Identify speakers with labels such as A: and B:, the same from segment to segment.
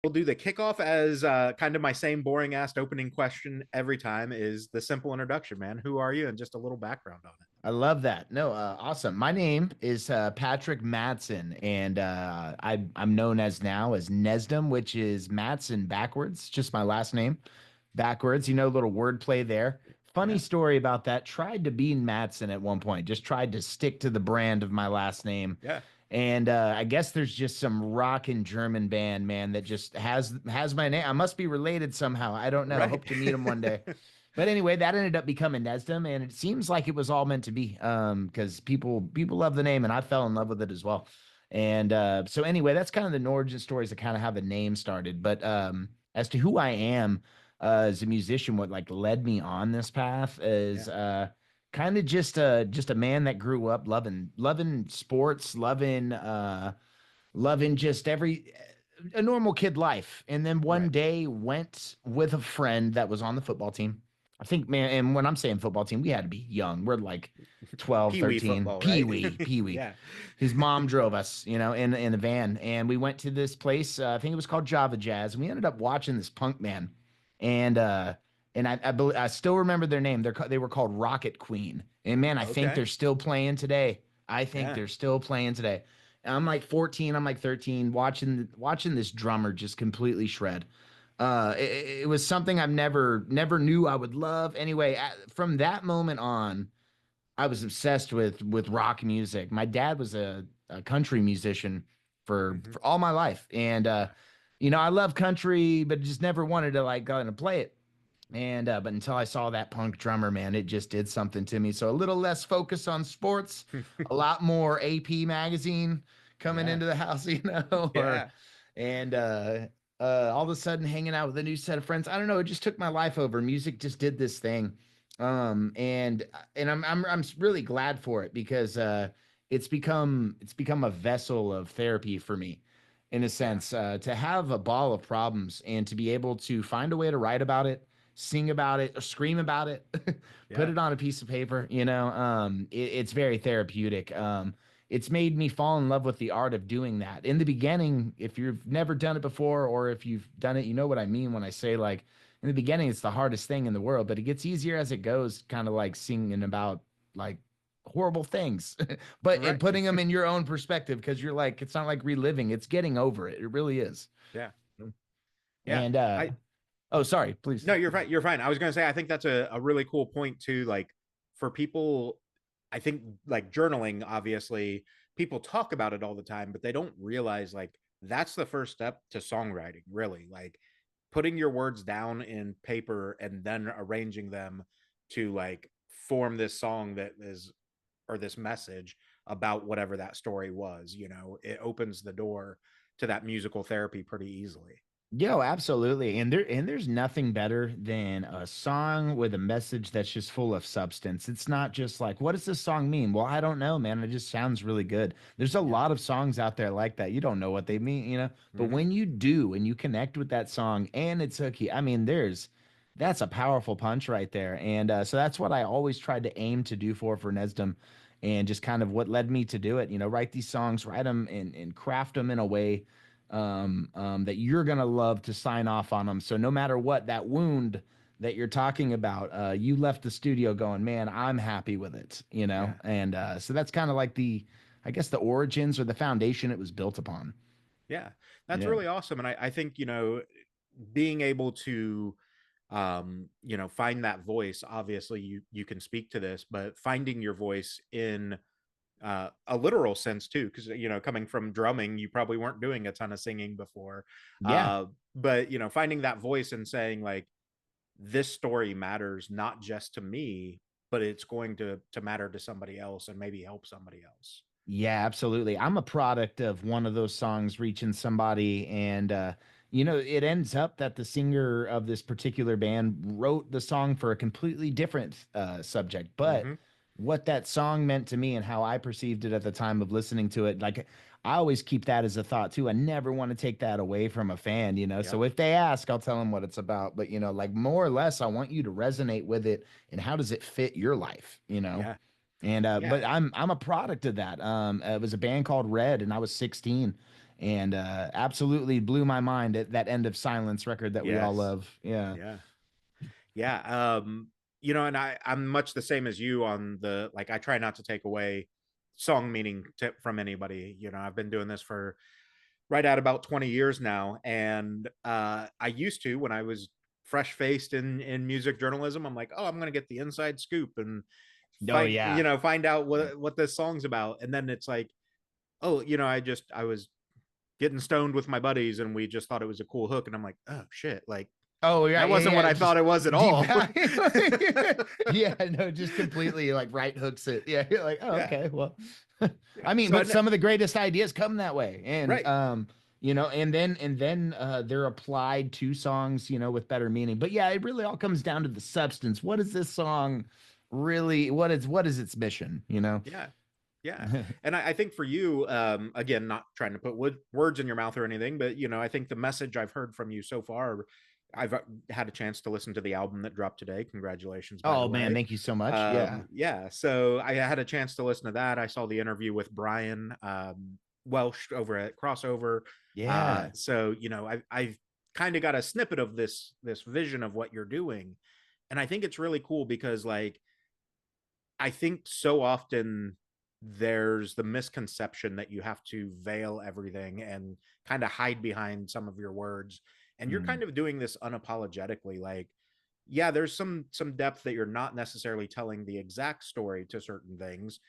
A: we'll do the kickoff as kind of my same boring ass opening question every time is the simple introduction, man. Who are you? And just a little background on it.
B: I love that. No, awesome. My name is Patrick Madsen, and I'm known as now as NESDAM, which is Madsen backwards, just my last name backwards. You know, a little wordplay there. Funny
A: Yeah.
B: story about that. Tried to be Madsen at one point, just tried to stick to the brand of my last name.
A: Yeah.
B: And I guess there's just some rockin' German band, man, that just has my name. I must be related somehow. I don't know.
A: Right.
B: Hope to meet him one day. But anyway, that ended up becoming NESDAM, and it seems like it was all meant to be. Because people love the name, and I fell in love with it as well. And so anyway, that's kind of the origin stories of kind of how the name started. But as to who I am as a musician, what like led me on this path is
A: Yeah.
B: kind of just a man that grew up loving sports, loving just every a normal kid life. And then one
A: Right.
B: day went with a friend that was on the football team. I think, man, and when I'm saying football team, we had to be young. We're like 12,
A: Pee wee
B: 13,
A: football,
B: pee
A: right?
B: wee, pee wee.
A: Yeah.
B: His mom drove us, in a van, and we went to this place. I think it was called Java Jazz, and we ended up watching this punk man, and I still remember their name. They were called Rocket Queen, and man, I think
A: Okay.
B: they're still playing today. I think
A: Yeah.
B: they're still playing today. I'm like 14, I'm like 13, watching this drummer just completely shred. It was something I've never knew I would love. Anyway, from that moment on, I was obsessed with rock music. My dad was a country musician
A: Hmm.
B: for all my life, and
A: Yeah.
B: I love country, but just never wanted to like go and play it. And but until I saw that punk drummer, man, it just did something to me. So a little less focus on sports, a lot more AP magazine coming
A: Yeah.
B: into the house, or
A: Yeah.
B: and all of a sudden hanging out with a new set of friends. I don't know, it just took my life over. Music just did this thing. And I'm really glad for it because it's become a vessel of therapy for me in a
A: Yeah.
B: sense, to have a ball of problems and to be able to find a way to write about it, sing about it, or scream about it, put
A: Yeah.
B: it on a piece of paper. It's very therapeutic. It's made me fall in love with the art of doing that. In the beginning, if you've never done it before, or if you've done it, you know what I mean when I say like in the beginning, it's the hardest thing in the world, but it gets easier as it goes, kind of like singing about like horrible things, but
A: Right.
B: putting them in your own perspective because you're like, it's not like reliving, it's getting over it. It really is.
A: Yeah. Yeah.
B: And
A: I
B: oh, sorry, please.
A: No, you're fine. You're fine. I was gonna say I think that's a really cool point too. Like for people, I think like journaling, obviously, people talk about it all the time, but they don't realize like that's the first step to songwriting, really. Like putting your words down in paper and then arranging them to like form this song that is or this message about whatever that story was, it opens the door to that musical therapy pretty easily.
B: Yo, absolutely. And there's nothing better than a song with a message that's just full of substance. It's not just like, what does this song mean? Well, I don't know, man. It just sounds really good. There's a
A: Yeah.
B: lot of songs out there like that. You don't know what they mean. But
A: Hmm.
B: when you do and you connect with that song and it's hooky, I mean, that's a powerful punch right there. And so that's what I always tried to aim to do for NESDAM, and just kind of what led me to do it. Write these songs, write them and craft them in a way that you're gonna love to sign off on them. So no matter what that wound that you're talking about, you left the studio going, man, I'm happy with it.
A: Yeah.
B: And so that's kind of like I guess the origins or the foundation it was built upon.
A: Yeah, that's
B: Yeah.
A: really awesome. And I think, being able to, find that voice, obviously you can speak to this, but finding your voice in a literal sense too, because, coming from drumming, you probably weren't doing a ton of singing before.
B: Yeah.
A: But, finding that voice and saying like, this story matters not just to me, but it's going to matter to somebody else and maybe help somebody else.
B: Yeah, absolutely. I'm a product of one of those songs reaching somebody, and it ends up that the singer of this particular band wrote the song for a completely different subject. But
A: Hmm.
B: what that song meant to me and how I perceived it at the time of listening to it, like I always keep that as a thought too. I never want to take that away from a fan.
A: Yep.
B: So if they ask, I'll tell them what it's about. But like more or less, I want you to resonate with it, and how does it fit your life?
A: Yeah.
B: And but
A: Yeah.
B: I'm a product of that. It was a band called Red, and I was 16, and absolutely blew my mind at that End of Silence record that we all
A: Yes.
B: love. Yeah.
A: Yeah. Yeah. You know, and I'm much the same as you on the, like, I try not to take away song meaning from anybody. You know, I've been doing this for right at about 20 years now. And I used to, when I was fresh faced in music journalism, I'm like, oh, I'm going to get the inside scoop and
B: Oh yeah.
A: find out
B: Yeah.
A: what this song's about. And then it's like, oh, you know, I was getting stoned with my buddies and we just thought it was a cool hook. And I'm like, oh shit, like
B: Oh yeah,
A: that
B: yeah,
A: wasn't what
B: yeah.
A: I
B: Just
A: thought it was at
B: deep
A: all.
B: down. Yeah, no, just completely like right hooks it. Yeah, you're like, oh,
A: Yeah.
B: okay, well,
A: Yeah.
B: I mean,
A: So
B: but some of the greatest ideas come that way, and
A: right.
B: they're applied to songs, with better meaning. But yeah, it really all comes down to the substance. What is this song really? What is its mission?
A: Yeah. Yeah. And I think for you, again, not trying to put words in your mouth or anything, but you know, I think the message I've heard from you so far, I've had a chance to listen to the album that dropped today. Congratulations, by the
B: Oh man,
A: way.
B: thank you so much. Yeah,
A: Yeah. So I had a chance to listen to that. I saw the interview with Brian Welch over at Crossover.
B: yeah,
A: So you know, I've kind of got a snippet of this vision of what you're doing, and I think it's really cool because like I think so often there's the misconception that you have to veil everything and kind of hide behind some of your words. And you're
B: mm,
A: kind of doing this unapologetically. Like, yeah, there's some depth that you're not necessarily telling the exact story to certain things,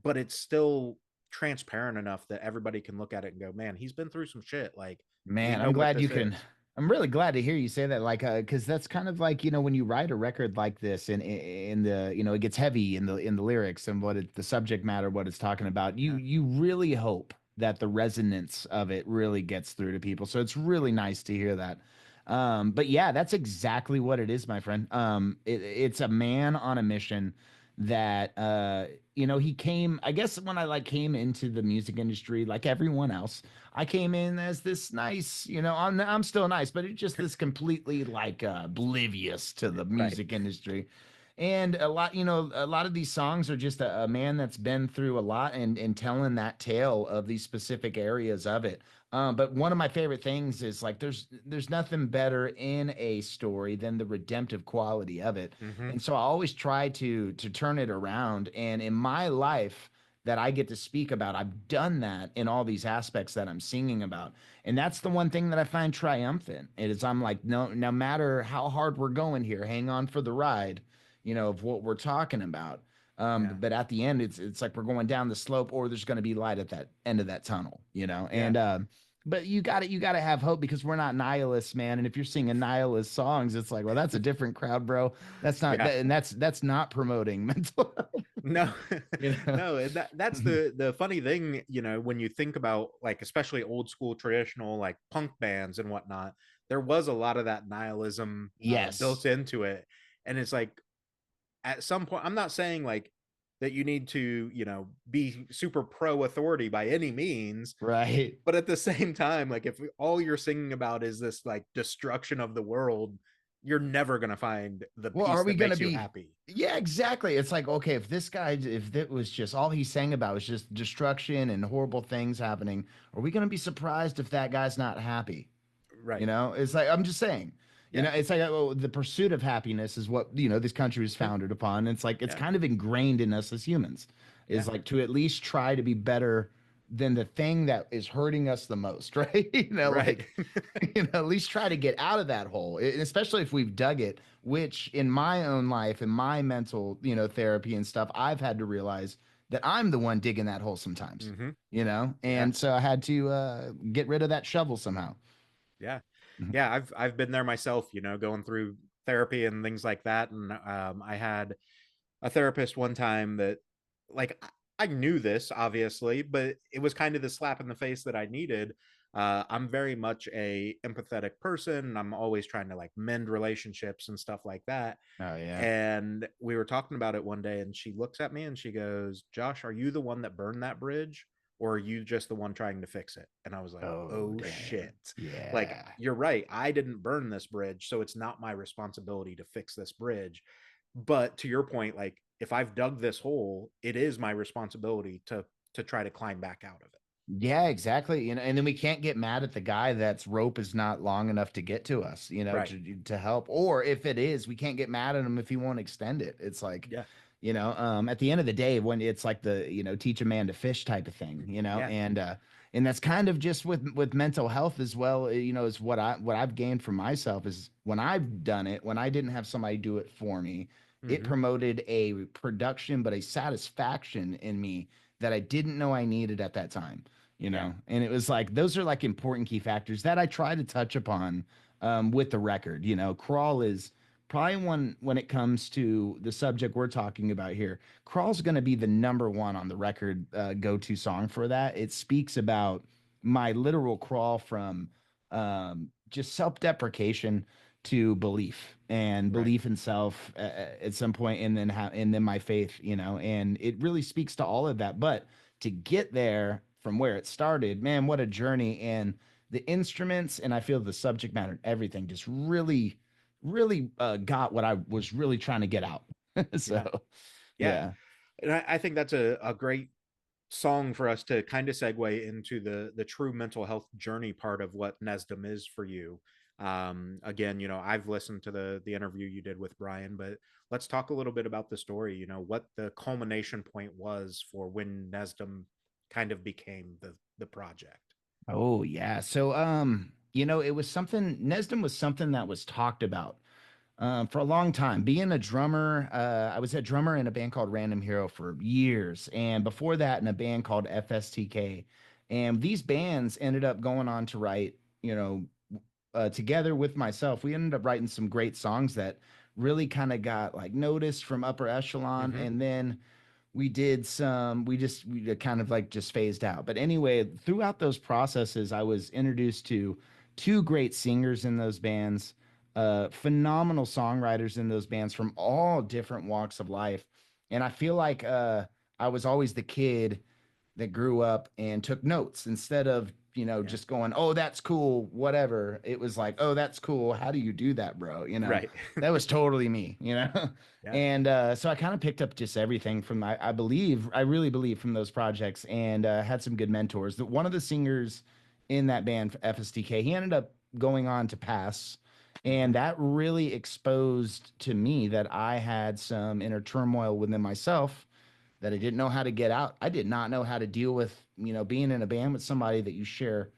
A: but it's still transparent enough that everybody can look at it and go, man, he's been through some shit. Like, we
B: man.
A: know
B: I'm
A: what
B: glad you
A: this
B: can.
A: is.
B: I'm really glad to hear you say that, like, because that's kind of like when you write a record like this, and in the it gets heavy in the lyrics and the subject matter, what it's talking about. You
A: Yeah.
B: you really hope that the resonance of it really gets through to people. So it's really nice to hear that. But yeah, that's exactly what it is, my friend. It's a man on a mission that he came. I guess when I like came into the music industry, like everyone else, I came in as this nice, I'm still nice, but it's just this completely like oblivious to the
A: Right.
B: music industry. And a lot of these songs are just a man that's been through a lot and telling that tale of these specific areas of it. But one of my favorite things is like there's nothing better in a story than the redemptive quality of it.
A: Mm-hmm.
B: And so I always try to turn it around. And in my life that I get to speak about, I've done that in all these aspects that I'm singing about. And that's the one thing that I find triumphant. It is I'm like, no matter how hard we're going here, hang on for the ride, of what we're talking about.
A: Yeah.
B: But at the end, it's like we're going down the slope, or there's going to be light at that end of that tunnel,
A: Yeah.
B: And but you got to have hope because we're not nihilists, man. And if you're singing nihilist songs, it's like, well, that's a different crowd, bro. That's not
A: Yeah.
B: that, and that's not promoting mental health.
A: No,
B: You know?
A: no, and that's the funny thing, you know, when you think about like especially old school traditional like punk bands and whatnot, there was a lot of that nihilism built
B: Yes.
A: into it. And it's like at some point, I'm not saying like that you need to, you know, be super pro authority by any means,
B: Right.
A: but at the same time, like if all you're singing about is this like destruction of the world, you're never gonna find the
B: Well,
A: peace
B: are we
A: that
B: going to
A: makes you
B: be?
A: happy.
B: Yeah, exactly. It's like, okay, if that was just all he sang about was just destruction and horrible things happening, are we going to be surprised if that guy's not happy?
A: Right.
B: It's like, I'm just saying,
A: Yeah.
B: it's like, the pursuit of happiness is what, this country was founded upon. It's like, it's
A: Yeah.
B: kind of ingrained in us as humans,
A: Yeah.
B: is like to at least try to be better than the thing that is hurting us the most, right?
A: Right.
B: Like, at least try to get out of that hole, especially if we've dug it, which in my own life, in my mental, therapy and stuff, I've had to realize that I'm the one digging that hole sometimes,
A: Mm-hmm. Yeah.
B: and so I had to get rid of that shovel somehow.
A: Yeah.
B: Mhm.
A: Yeah. I've been there myself, you know, going through therapy and things like that. And I had a therapist one time that like I knew this obviously, but it was kind of the slap in the face that I needed. I'm very much a empathetic person. I'm always trying to like mend relationships and stuff like that.
B: Oh yeah.
A: And we were talking about it one day, and she looks at me and she goes, Josh, are you the one that burned that bridge? Or are you just the one trying to fix it? And I was like,
B: Oh
A: oh
B: damn.
A: shit. Like,
B: Yeah.
A: you're right. I didn't burn this bridge. So it's not my responsibility to fix this bridge. But to your point, like, if I've dug this hole, it is my responsibility to try to climb back out of it.
B: Yeah, exactly. You know, and then we can't get mad at the guy that's rope is not long enough to get to us, you know,
A: Right.
B: to help. Or if it is, we can't get mad at him if he won't extend it. It's like,
A: Yeah.
B: at the end of the day, when it's like the, teach a man to fish type of thing,
A: Yeah.
B: and that's kind of just with mental health as well, is what I've gained from myself is when I've done it, when I didn't have somebody do it for me, it
A: Hmm.
B: promoted a production, but a satisfaction in me that I didn't know I needed at that time,
A: Yeah.
B: and it was like those are like important key factors that I try to touch upon with the record. Crawl is probably one when it comes to the subject we're talking about here. Crawl's going to be the number one on the record go-to song for that. It speaks about my literal crawl from just self-deprecation to belief and
A: Right.
B: belief in self at some point, and then my faith, and it really speaks to all of that. But to get there from where it started, man, what a journey. And the instruments, and I feel the subject matter, everything just really, really got what I was really trying to get out.
A: Yeah.
B: So,
A: Yeah.
B: yeah.
A: And I think that's a great song for us to kind of segue into the true mental health journey part of what NESDAM is for you. Again, I've listened to the interview you did with Brian, but let's talk a little bit about the story. What the culmination point was for when NESDAM kind of became the project.
B: Oh, yeah. So, it was something, NESDAM was something that was talked about for a long time. Being a drummer, I was a drummer in a band called Random Hero for years, and before that, in a band called FSTK. And these bands ended up going on to write, together with myself, we ended up writing some great songs that really kind of got like noticed from upper echelon,
A: Mm-hmm.
B: and then we did some we kind of like just phased out. But anyway, throughout those processes I was introduced to two great singers in those bands, phenomenal songwriters in those bands from all different walks of life. And I feel like I was always the kid that grew up and took notes instead of
A: Yeah.
B: just going, oh, that's cool, whatever. It was like, oh, that's cool, how do you do that, bro?
A: Right.
B: That was totally me.
A: Yeah.
B: And so I kind of picked up just everything from I really believe from those projects, and had some good mentors. That one of the singers in that band FSDK, he ended up going on to pass,
A: Mm-hmm.
B: and that really exposed to me that I had some inner turmoil within myself that I didn't know how to get out. I did not know how to deal with, being in a band with somebody that you share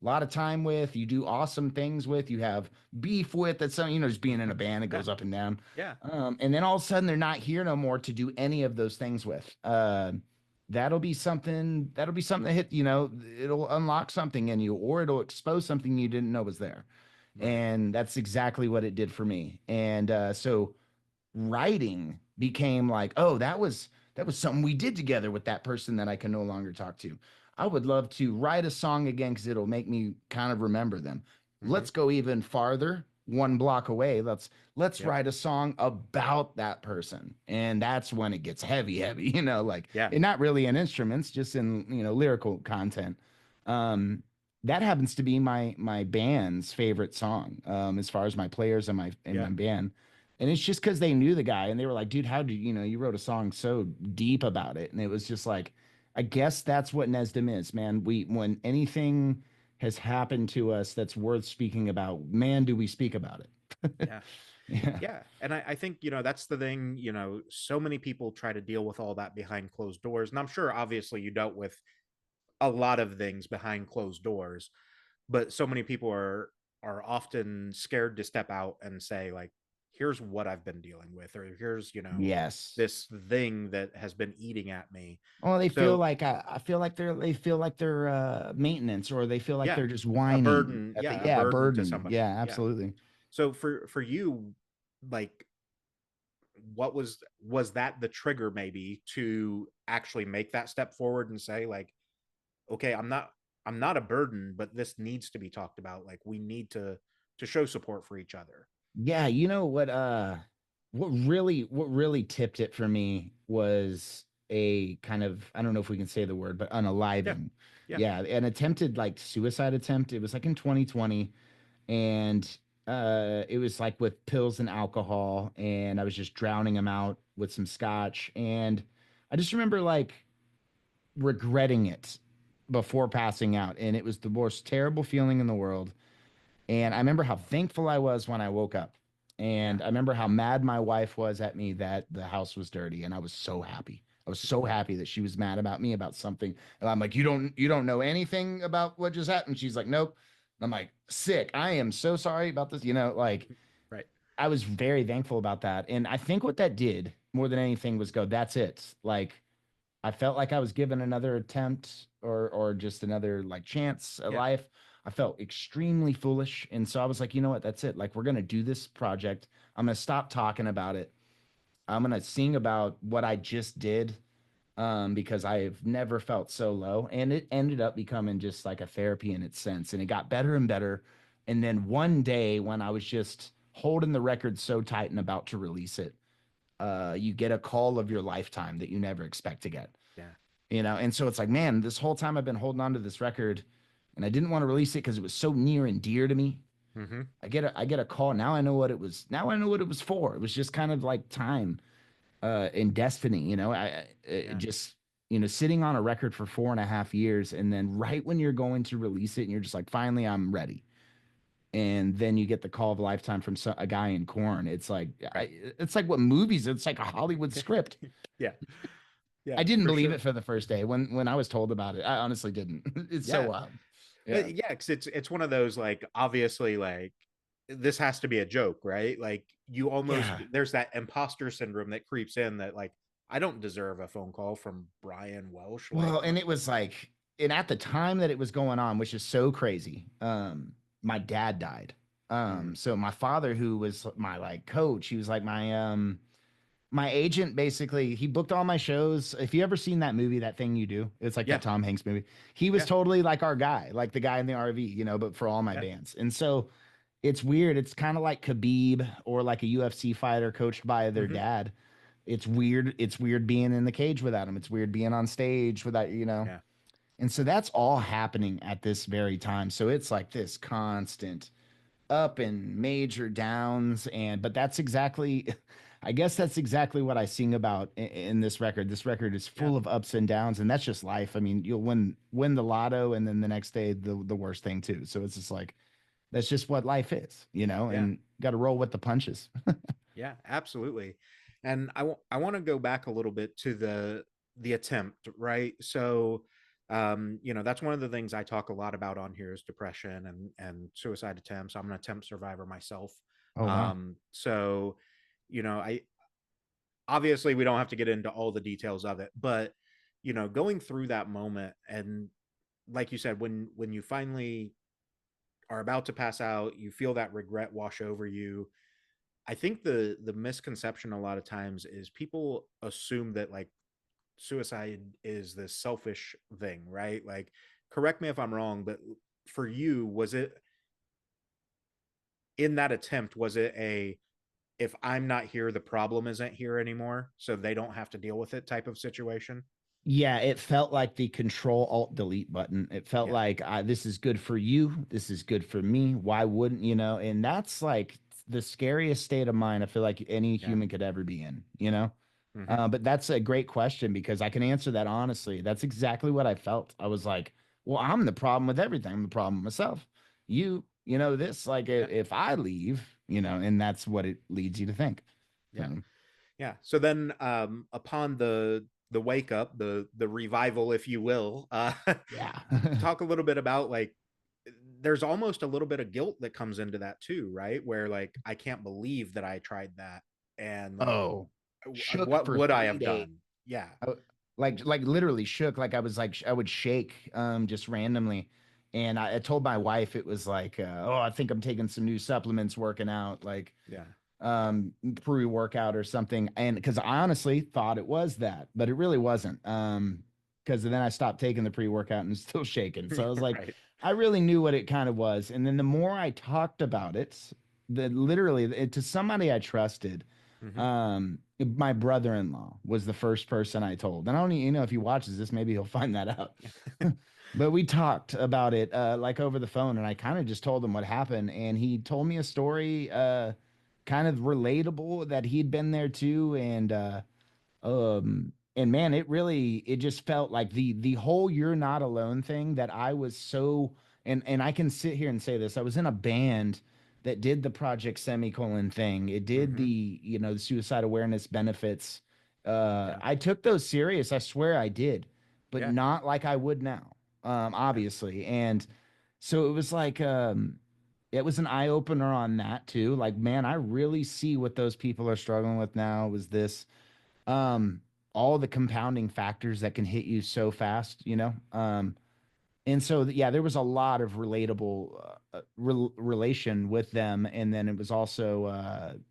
B: a lot of time with, you do awesome things with, you have beef with. That's something, just being in a band, it
A: Yeah.
B: goes up and down.
A: Yeah.
B: And then all of a sudden they're not here no more to do any of those things with. That'll be something that hit, it'll unlock something in you, or it'll expose something you didn't know was there.
A: Right.
B: And that's exactly what it did for me. And so writing became like, oh, that was something we did together with that person that I can no longer talk to. I would love to write a song again because it'll make me kind of remember them.
A: Mm-hmm.
B: Let's go even farther, one block away. Let's
A: Yep.
B: write a song about that person. And that's when it gets heavy, heavy, like,
A: Yeah.
B: and not really in instruments, just in, lyrical content. Um, that happens to be my band's favorite song, as far as my players and my
A: Yeah.
B: band. And it's just because they knew the guy and they were like, dude, how did you wrote a song so deep about it? And it was just like, I guess that's what NESDM is, man. When anything has happened to us that's worth speaking about, man, do we speak about it?
A: Yeah.
B: Yeah.
A: Yeah. And I think, that's the thing, so many people try to deal with all that behind closed doors. And I'm sure obviously you dealt with a lot of things behind closed doors, but so many people are often scared to step out and say, like, here's what I've been dealing with, or here's,
B: Yes.
A: this thing that has been eating at me.
B: Well, they feel
A: So
B: like I feel like they feel like they're maintenance, or they feel like
A: yeah,
B: they're just
A: a
B: whining
A: burden,
B: at the,
A: yeah, a
B: yeah,
A: burden to
B: burden.
A: somebody.
B: Yeah,
A: Yeah.
B: absolutely.
A: So for you, like, what was that the trigger maybe to actually make that step forward and say, like, okay, I'm not a burden, but this needs to be talked about. Like, we need to show support for each other.
B: Yeah, you know what really tipped it for me was a kind of, I don't know if we can say the word, but
A: Yeah.
B: unaliving.
A: Yeah.
B: Yeah, an attempted like suicide attempt. It was like in 2020, and it was like with pills and alcohol, and I was just drowning them out with some scotch, and I just remember like regretting it before passing out, and it was the most terrible feeling in the world. And I remember how thankful I was when I woke up.
A: Yeah.
B: And I remember how mad my wife was at me that the house was dirty. And I was so happy. I was so happy that she was mad about me about something. And I'm like, you don't know anything about what just happened. She's like, nope. And I'm like, sick. I am so sorry about this. Like
A: Right.
B: I was very thankful about that. And I think what that did more than anything was go, that's it. Like I felt like I was given another attempt or just another like chance at
A: Yeah.
B: life. I felt extremely foolish. And so I was like, you know what? That's it. Like we're gonna do this project. I'm gonna stop talking about it. I'm gonna sing about what I just did. Because I've never felt so low. And it ended up becoming just like a therapy in its sense. And it got better and better. And then one day when I was just holding the record so tight and about to release it, you get a call of your lifetime that you never expect to get.
A: Yeah.
B: And so it's like, man, this whole time I've been holding on to this record and I didn't want to release it because it was so near and dear to me.
A: Mm-hmm.
B: I get a call. Now I know what it was. Now I know what it was for. It was just kind of like time and destiny,
A: Yeah.
B: just, sitting on a record for 4.5 years. And then right when you're going to release it and you're just like, finally, I'm ready. And then you get the call of a lifetime from a guy in corn. It's like,
A: Right.
B: it's like what movies, it's like a Hollywood script.
A: Yeah. Yeah.
B: I didn't
A: For
B: believe
A: sure.
B: it for the first day when I was told about it. I honestly didn't. It's so
A: Yeah.
B: wild. Yeah.
A: Yeah. Because it's one of those like obviously like this has to be a joke, right? Like you almost
B: Yeah.
A: there's that imposter syndrome that creeps in that like I don't deserve a phone call from Brian Welsh. Like
B: Well, and it was like, and at the time that it was going on, which is so crazy, my dad died.
A: mm,
B: So my father, who was my like coach, he was like my agent basically. He booked all my shows. If you ever seen that movie, That Thing You Do, it's like
A: yeah,
B: that Tom Hanks movie. He was
A: yeah,
B: totally like our guy, like the guy in the RV, but for all my
A: yeah,
B: bands. And so it's weird. It's kind of like Khabib or like a UFC fighter coached by their
A: hmm,
B: dad. It's weird. It's weird being in the cage without him. It's weird being on stage without.
A: yeah,
B: And so that's all happening at this very time. So it's like this constant up and major downs. But that's exactly, I guess that's exactly what I sing about in this record. This record is
A: yeah,
B: full of ups and downs, and that's just life. I mean, you'll win the lotto, and then the next day the worst thing too. So it's just like that's just what life is,
A: yeah,
B: and got to roll with the punches.
A: yeah, absolutely. And I want to go back a little bit to the attempt, right? So that's one of the things I talk a lot about on here is depression and suicide attempts. I'm an attempt survivor myself.
B: Oh wow.
A: So I obviously we don't have to get into all the details of it, but going through that moment and like you said, when you finally are about to pass out, you feel that regret wash over you. I think the misconception a lot of times is people assume that like suicide is this selfish thing, right? Like correct me if I'm wrong, but for you, was it in that attempt, was it a if I'm not here, the problem isn't here anymore, so they don't have to deal with it type of situation?
B: Yeah, it felt like the control alt delete button. It felt
A: Yeah.
B: like this is good for you. This is good for me. Why wouldn't And that's like the scariest state of mind I feel like any
A: Yeah.
B: human could ever be in.
A: Mm-hmm.
B: But that's a great question because I can answer that honestly. That's exactly what I felt. I was like, well, I'm the problem with everything. I'm the problem with myself. This, like,
A: Yeah.
B: if I leave, and that's what it leads you to think.
A: Yeah.
B: So,
A: Yeah. So then upon the wake up, the revival, if you will,
B: yeah.
A: talk a little bit about like there's almost a little bit of guilt that comes into that too, right? Where like I can't believe that I tried that and like
B: Oh, shook
A: what
B: for
A: would I
B: 3
A: have
B: days.
A: done? Yeah.
B: I w- like literally shook. Like I was like I would shake just randomly. And I told my wife it was like, oh, I think I'm taking some new supplements working out, like
A: Yeah.
B: pre-workout or something. And because I honestly thought it was that, but it really wasn't. Because then I stopped taking the pre-workout and still shaking. So I was like,
A: Right.
B: I really knew what it kind of was. And then the more I talked about it, to somebody I trusted,
A: Hmm.
B: my brother-in-law was the first person I told. And I don't even know if he watches this, maybe he'll find that out. But we talked about it like over the phone, and I kind of just told him what happened, and he told me a story kind of relatable that he'd been there too. And and man, it just felt like the whole "you're not alone" thing that I was so, and I can sit here and say this. I was in a band that did the Project Semicolon thing. It did
A: Mm-hmm.
B: the suicide awareness benefits.
A: Yeah.
B: I took those serious. I swear I did, but
A: Yeah.
B: not like I would now.
A: Yeah.
B: Obviously. And so it was like it was an eye opener on that too. Like, man, I really see what those people are struggling with now. Was this um all the compounding factors that can hit you so fast. And so yeah, there was a lot of relatable relation with them, and then it was also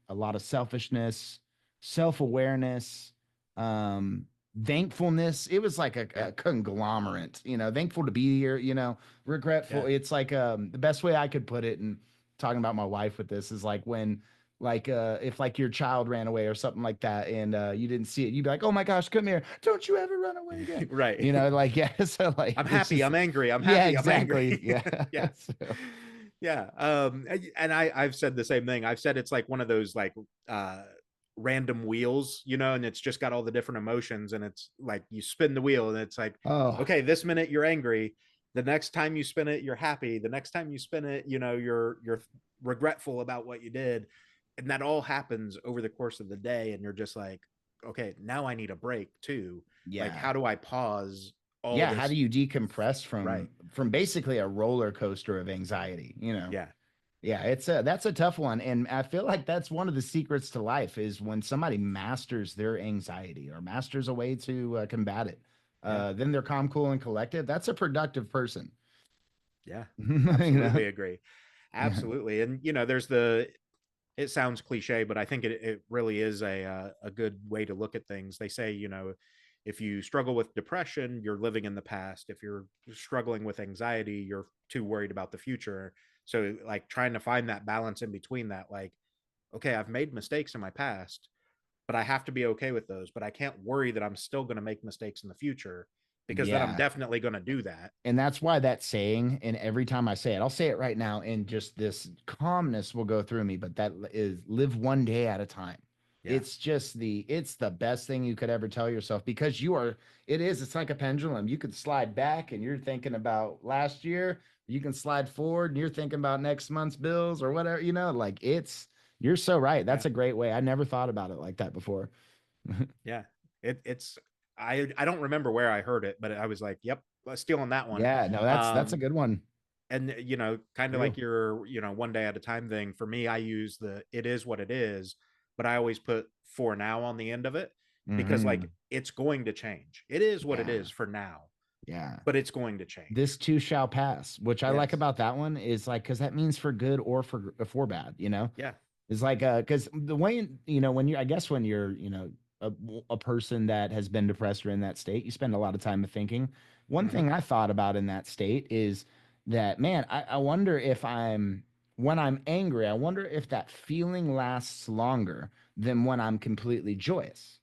B: a lot of selfishness, self-awareness, um thankfulness. It was like
A: Yeah.
B: a conglomerate, thankful to be here, regretful.
A: Yeah.
B: It's like the best way I could put it, and talking about my wife with this, is like when, like if like your child ran away or something like that, and you didn't see it, you'd be like, oh my gosh, come here, don't you ever run away again.
A: Right.
B: Like, yeah, so like
A: I'm
B: it's
A: happy,
B: just,
A: I'm angry, I'm
B: yeah,
A: happy, I'm
B: exactly.
A: angry.
B: Yeah.
A: Yeah.
B: So,
A: Yeah. And I've said the same thing. I've said it's like one of those like uh random wheels, and it's just got all the different emotions, and it's like you spin the wheel and it's like,
B: oh,
A: okay, this minute you're angry, the next time you spin it you're happy, the next time you spin it, you're regretful about what you did. And that all happens over the course of the day, and you're just like, okay, now I need a break too. Like,
B: yeah.
A: how do I pause all
B: Yeah, how do
A: this?
B: you decompress
A: Right.
B: from basically a roller coaster of anxiety?
A: Yeah.
B: Yeah, that's a tough one, and I feel like that's one of the secrets to life is when somebody masters their anxiety or masters a way to combat it.
A: Yeah.
B: Then they're calm, cool, and collected. That's a productive person.
A: Yeah.
B: you know?
A: Absolutely agree. Absolutely. And there's the it sounds cliche, but I think it really is a good way to look at things. They say, if you struggle with depression, you're living in the past. If you're struggling with anxiety, you're too worried about the future. So like trying to find that balance in between that, like, okay, I've made mistakes in my past, but I have to be okay with those. But I can't worry that I'm still going to make mistakes in the future, because then I'm
B: Yeah,
A: definitely going to do that.
B: and that's why that saying, and every time I say it, I'll say it right now, and just this calmness will go through me. But that is, live one day at a time.
A: Yeah.
B: It's the best thing you could ever tell yourself, because it's like a pendulum. You could slide back and you're thinking about last year. You can slide forward and you're thinking about next month's bills or whatever, like you're so right.
A: Yeah.
B: That's a great way. I never thought about it like that before.
A: Yeah. It's I don't remember where I heard it, but I was like, yep, stealing that one.
B: Yeah, no, that's a
A: Um,
B: good one.
A: and kind of
B: True.
A: like your one day at a time thing. For me, I use the it is what it is, but I always put for now on the end of it, because like
B: Hmm.
A: it's going to change. It is what it
B: Yeah.
A: is for now,
B: Yeah.
A: but it's going to change.
B: This too shall pass, which I like
A: Yes.
B: about that one is like, because that means for good or for bad.
A: Yeah.
B: It's like because the way, when you I guess when you're a, a person that has been depressed or in that state, you spend a lot of time thinking. One
A: Mm-hmm.
B: thing I thought about in that state is that, man, I wonder if when I'm angry, I wonder if that feeling lasts longer than when I'm completely joyous.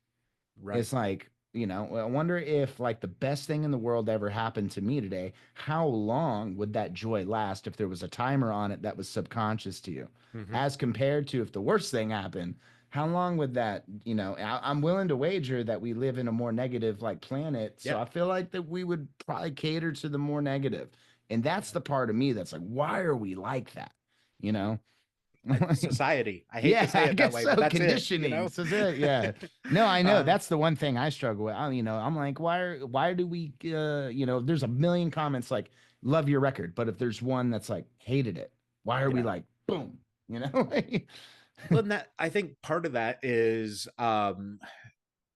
A: Right.
B: It's like, I wonder if like the best thing in the world ever happened to me today, how long would that joy last if there was a timer on it that was subconscious to you?
A: Mm-hmm.
B: As compared to if the worst thing happened, how long would that, I'm willing to wager that we live in a more negative like planet. So
A: Yeah.
B: I feel like that we would probably cater to the more negative. And that's the part of me that's like, why are we like that? You know?
A: Society. I hate to
B: Yeah,
A: say
B: I
A: it that
B: guess
A: way, but
B: so.
A: that's it.
B: Conditioning. So that, yeah. No, I know.
A: uh,
B: That's the one thing I struggle with. I'm like, why do we there's a million comments like love your record, but if there's one that's like hated it, why are we
A: yeah.
B: like boom? You know?
A: Well, that I think part of that is I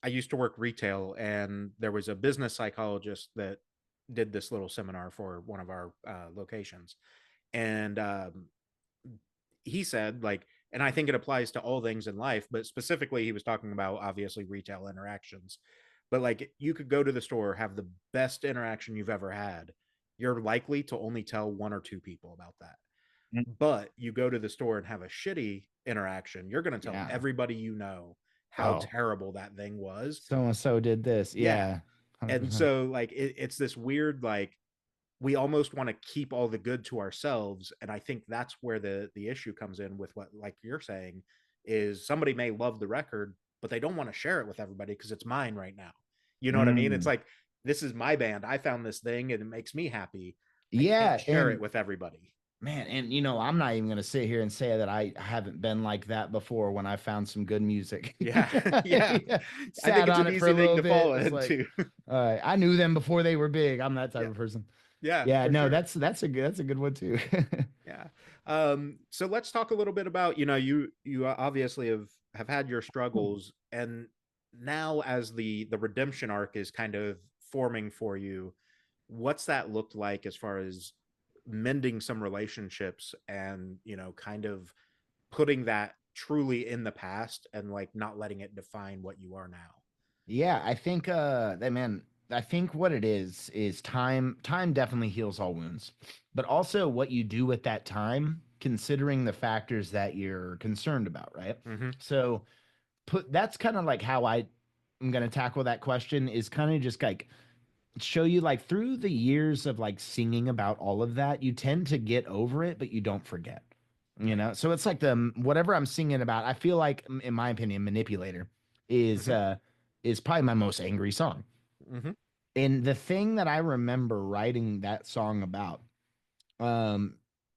A: used to work retail, and there was a business psychologist that did this little seminar for one of our locations, and he said like, and I think it applies to all things in life, but specifically he was talking about obviously retail interactions. But like, you could go to the store, have the best interaction you've ever had, you're likely to only tell one or two people about that.
B: Mm.
A: But you go to the store and have a shitty interaction, you're going to tell
B: Yeah.
A: everybody how
B: Oh,
A: terrible that thing was.
B: so and so did this.
A: Yeah.
B: Yeah.
A: And
B: 100%.
A: so like it's this weird, like, we almost want to keep all the good to ourselves. And I think that's where the issue comes in with what, like you're saying, is somebody may love the record, but they don't want to share it with everybody because it's mine right now. You know what I mean? It's
B: Mm.
A: like, this is my band. I found this thing and it makes me happy. I can't
B: Yeah,
A: share it
B: and
A: with everybody.
B: man, and I'm not even gonna sit here and say that I haven't been like that before when I found some good music.
A: Yeah. Yeah.
B: Yeah.
A: I think
B: Sat
A: it's
B: on
A: an
B: it for a
A: easy thing
B: little
A: to
B: bit.
A: fall
B: Was like,
A: into.
B: I knew them before they were big. I'm that type
A: Yeah.
B: of person.
A: Yeah,
B: Yeah,
A: for
B: no,
A: sure.
B: that's a good one too.
A: Yeah. So let's talk a little bit about, you obviously have had your struggles, and now as the redemption arc is kind of forming for you, what's that looked like as far as mending some relationships and, kind of putting that truly in the past and like not letting it define what you are now?
B: Yeah, I think that man, I think what it is time definitely heals all wounds. But also what you do with that time, considering the factors that you're concerned about, right?
A: Mm-hmm.
B: So put that's kind of like how I'm gonna tackle that question is kind of just like show you like through the years of like singing about all of that, you tend to get over it, but you don't forget.
A: Right.
B: So it's like the whatever I'm singing about, I feel like in my opinion, Manipulator is
A: Mm-hmm.
B: uh is probably my most angry song.
A: Mm-hmm.
B: And the thing that I remember writing that song about um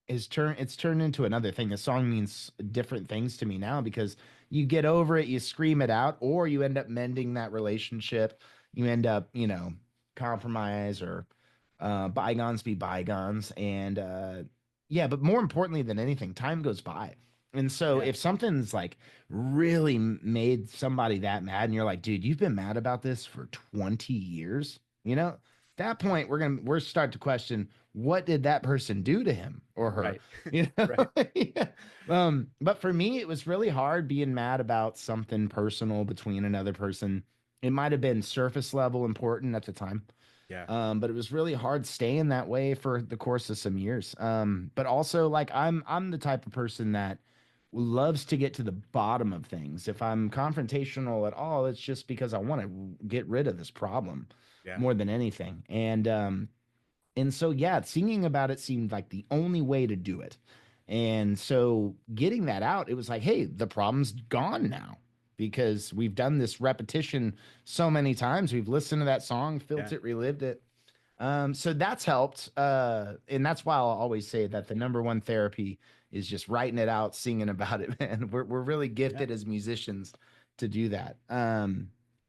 B: it's turned into another thing. The song means different things to me now because you get over it, you scream it out, or you end up mending that relationship. You end up, compromise or bygones be bygones. And yeah, but more importantly than anything, time goes by. And so
A: Yeah.
B: if something's like really made somebody that mad and you're like, dude, you've been mad about this for 20 years, at that point we're start to question what did that person do to him or her?
A: Right.
B: You know?
A: Right.
B: Yeah. But for me, it was really hard being mad about something personal between another person. It might have been surface level important at the time.
A: Yeah.
B: But it was really hard staying that way for the course of some years. But also like I'm the type of person that loves to get to the bottom of things. If I'm confrontational at all, it's just because I want to get rid of this problem
A: Yeah.
B: more than anything. And so, yeah, singing about it seemed like the only way to do it. And so, getting that out, it was like, hey, the problem's gone now because we've done this repetition so many times. We've listened to that song,
A: Yeah.
B: felt it, relived it. So that's helped. And that's why I'll always say that the number one therapy is just writing it out, singing about it, man. We're really
A: Yeah.
B: gifted as musicians to do that.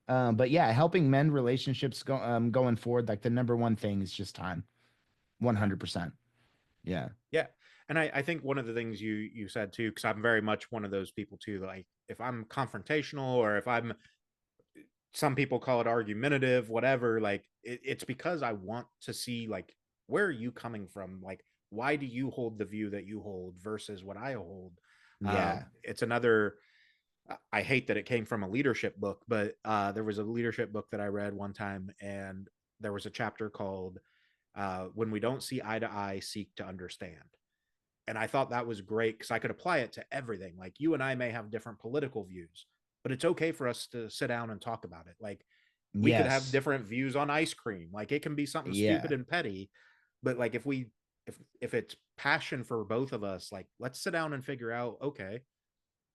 B: But yeah, helping mend relationships going forward, like the number one thing is just time.
A: Yeah.
B: 100%. Yeah.
A: Yeah. And I think one of the things you said too, because I'm very much one of those people too, like if I'm confrontational or if I'm, some people call it argumentative, whatever, like it's because I want to see like, where are you coming from? Like, why do you hold the view that you hold versus what I hold?
B: Yeah.
A: It's another, I hate that it came from a leadership book, but there was a leadership book that I read one time, and there was a chapter called When We Don't See Eye to Eye, Seek to Understand. And I thought that was great because I could apply it to everything. Like, you and I may have different political views, but it's okay for us to sit down and talk about it. Like, we could have
B: Yes.
A: different views on ice cream. Like, it can be something stupid
B: Yeah.
A: and petty, but like if it's passion for both of us, like let's sit down and figure out, okay,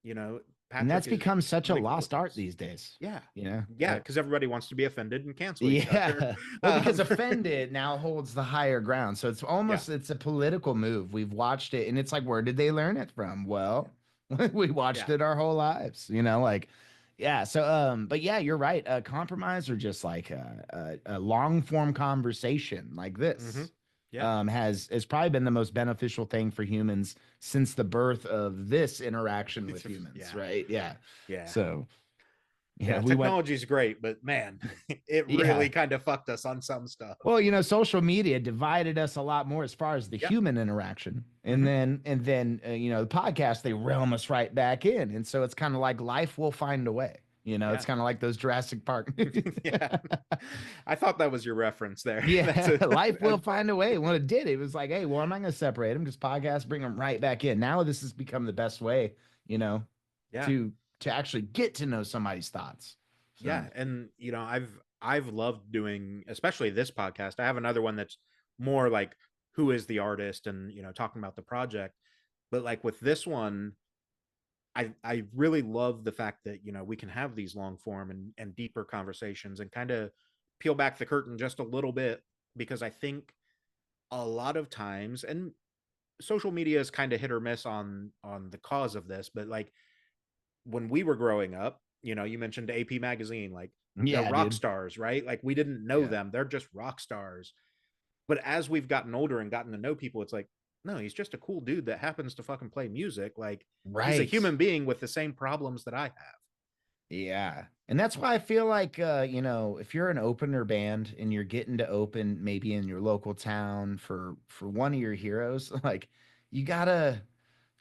A: you know,
B: And
A: Patrick
B: that's
A: is
B: become such a
A: critical of
B: lost art
A: this.
B: these days.
A: Yeah.
B: You know?
A: Yeah, because everybody wants to be offended and cancel each other.
B: Yeah. Well, because offended now holds the higher ground. So
A: Yeah.
B: it's a political move. We've watched it and it's like, where did they learn it from? Well, we watched
A: Yeah.
B: it our whole lives, like, yeah. So, but yeah, you're right. Compromise or just like a long form conversation like
A: Mm-hmm.
B: this
A: Yeah.
B: has probably been the most beneficial thing for humans since the birth of this interaction with humans,
A: Yeah.
B: right? Yeah.
A: Yeah.
B: So, yeah,
A: Yeah.
B: we went,
A: Technology is great, but man, it
B: yeah.
A: really kind of fucked us on some stuff.
B: Well, social media divided us a lot more as far as the
A: Yep.
B: human interaction, and
A: Mm-hmm.
B: then the podcast they realm us right back in, and so it's kind of like life will find a way. It's
A: Yeah.
B: kind of like those Jurassic Park movies.
A: Yeah. I thought that was your reference there. That's
B: Yeah,
A: a,
B: life will find a way. When it did, it was like, hey, well, I'm not going to separate them. Just podcast, bring them right back in. Now this has become the best way, you know,
A: yeah.
B: to actually get to know somebody's thoughts. So
A: Yeah. And I've loved doing, especially this podcast. I have another one that's more like, who is the artist, and talking about the project. But like with this one, I really love the fact that we can have these long form and deeper conversations and kind of peel back the curtain just a little bit, because I think a lot of times, and social media is kind of hit or miss on the cause of this, but like when we were growing up, you mentioned AP magazine, like they're
B: Yeah,
A: rock
B: dude.
A: stars, right? Like we didn't know
B: Yeah.
A: them, they're just rock stars. But as we've gotten older and gotten to know people, it's like, no, he's just a cool dude that happens to fucking play music. Like he's a
B: Right.
A: human being with the same problems that I have.
B: Yeah. And that's why I feel like if you're an opener band and you're getting to open maybe in your local town for one of your heroes, like you gotta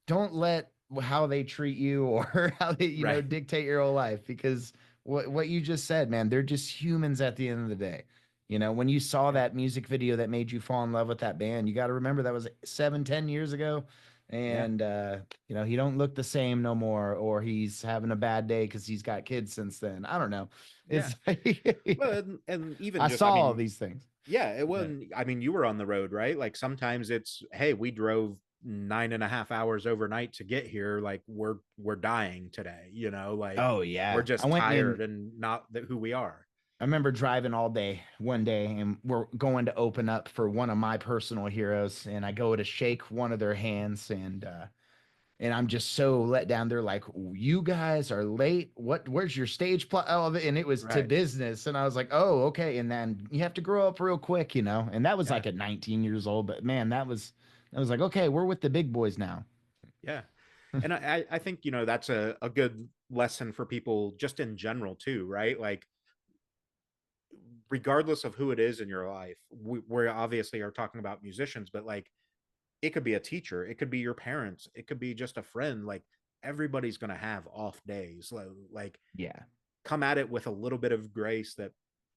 B: don't let how they treat you or how they,
A: Right.
B: dictate your whole life because what you just said, man, they're just humans at the end of the day. When you saw
A: Yeah.
B: that music video that made you fall in love with that band, you got to remember that was 7, 10 years ago.
A: Yeah.
B: And he don't look the same no more, or he's having a bad day because he's got kids since then. I don't know.
A: Yeah.
B: It's
A: Well, and even
B: I
A: just,
B: saw all these things.
A: yeah, it
B: Yeah.
A: wasn't, I mean, you were on the road, right? Like sometimes it's, hey, we drove 9.5 hours overnight to get here. Like we're dying today, like
B: Oh
A: we're
B: yeah. I
A: just
B: went
A: tired
B: in
A: and not who we are.
B: I remember driving all day one day and we're going to open up for one of my personal heroes and I go to shake one of their hands and I'm just so let down. They're like, "You guys are late. Where's your stage play?" Oh, and it was to
A: Right.
B: business and I was like, "Oh, okay." And then you have to grow up real quick. And that was
A: Yeah.
B: like at 19 years old, but man, that was like, "Okay, we're with the big boys now."
A: Yeah. And I think, that's a good lesson for people just in general too, right? Like regardless of who it is in your life, we obviously are talking about musicians, but like it could be a teacher, it could be your parents, it could be just a friend. Like everybody's going to have off days. Like
B: Yeah.
A: come at it with a little bit of grace that,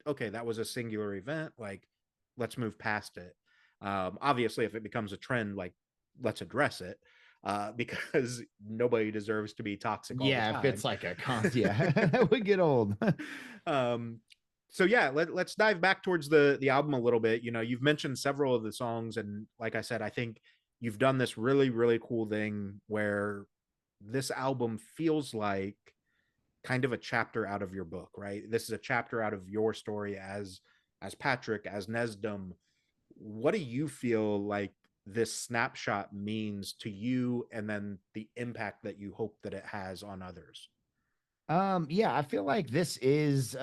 A: okay, that was a singular event. Like let's move past it. Obviously, if it becomes a trend, like let's address it, because nobody deserves to be toxic all the
B: Yeah, if
A: time.
B: it's like a yeah, that would get old.
A: um, so yeah, let's dive back towards the album a little bit. You've mentioned several of the songs, and like I said, I think you've done this really really cool thing where this album feels like kind of a chapter out of your book, right? This is a chapter out of your story as Patrick, as NESDAM. What do you feel like this snapshot means to you, and then the impact that you hope that it has on others?
B: Yeah, I feel like this is